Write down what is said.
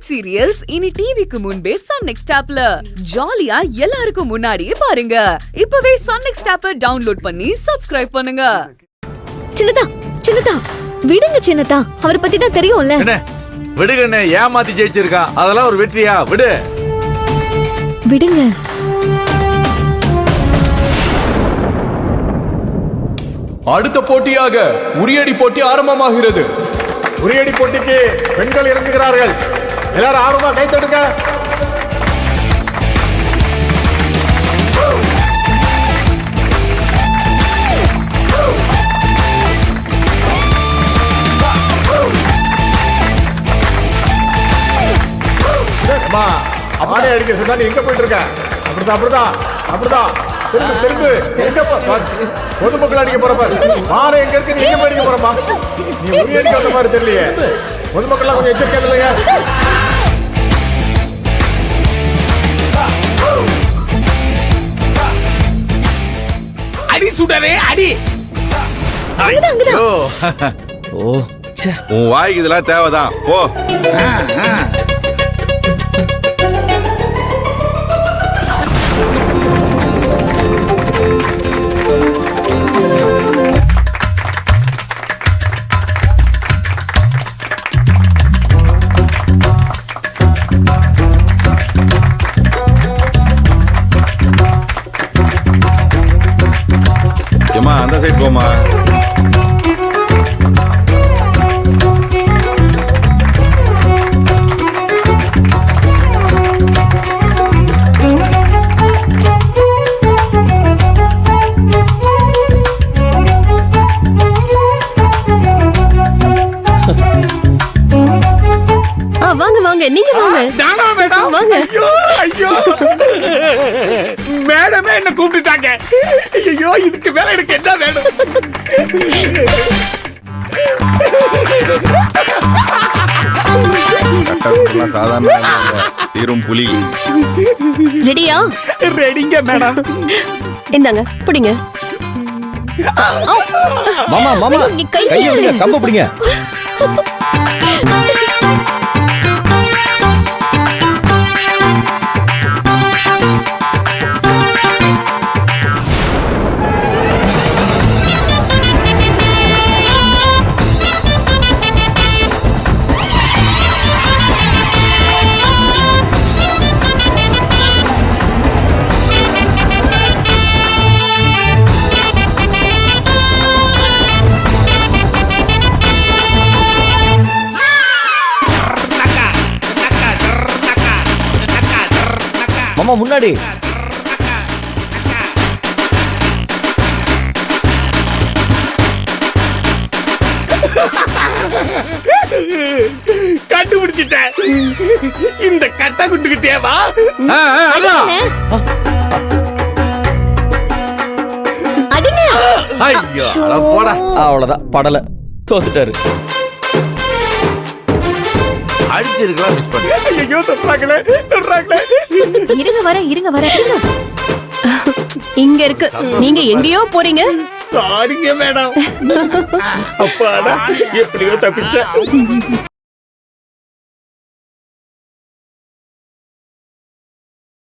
Web serials இனி டிவிக்கு முன்பே சன் நெக்ஸ்ட் ஆப்ல ஜாலியா எல்லாருக்கும் முன்னாடியே பாருங்க. இப்பவே சன் நெக்ஸ்ட் ஆப்பை டவுன்லோட் பண்ணி சப்ஸ்கிரைப் பண்ணுங்க. சின்னதா சின்னதா விடுங்க சின்னதா, அவரை பத்தி தான் தெரியும்ல. விடுங்கண்ணே, ஏமாத்தி ஜெயிச்சிருக்கான், அதெல்லாம் ஒரு வெற்றியா? விடுங்க. அடுத்த போட்டியாக உரியடி போட்டி ஆரம்பமாகிறது. உரியடி போட்டிக்கு பெண்கள் இறங்குகிறார்கள். எல்லாரும் ஆர்வமா கை தட்டுங்க. அம்மாடே அடிக்க சொன்னா நீ எங்க போயிட்டு இருக்க? அப்படிதான் திரும்பு எங்க பொதுமக்கள் அடிக்க போறப்பாரு. மாலை எங்க இருக்கு, நீ எங்க போய் அடிக்க போறப்பா? நீ உரிய அடிக்க வந்த மாதிரி தெரியலையே. பொதுமக்கள்லாம் கொஞ்சம் எச்சரிக்கை இல்லைங்க. அடி சுடரே அடி. உன் வாய்க்கு இதெல்லாம் தேவைதான். போ. அந்த சைடு போமா. வாங்க வாங்க, நீங்க வாங்க. மேடம் வாங்க. ஐயோ மேடமே என்ன கூப்பிட்டுட்டாங்க. ஐயோ இதுக்கு மேல எனக்கு என்ன வேணும்? சாதாரண தீரும் புலி. ரெடியா? ரெடிங்க மேடம். இந்தாங்க பிடிங்க. மாமா கையை விடுங்க, கம்ப பிடிங்க. மாமா முன்னாடி. கண்டுபிடிச்சிட்டேன். இந்த கட்ட குண்டுகிட்டேவா? ஐயோ போடா. அவ்வளவுதான், படல, தோத்துட்டாரு. அடிச்சிருக்கலாம், மிஸ் பண்ணி. ஐயோ தொடுறாங்களே. இருங்க வர. இங்க இருக்கு, நீங்க எங்கேயோ போறீங்க. சாரிங்க மேடம். அப்பாடா, எப்படியோ தப்பிச்சேன்.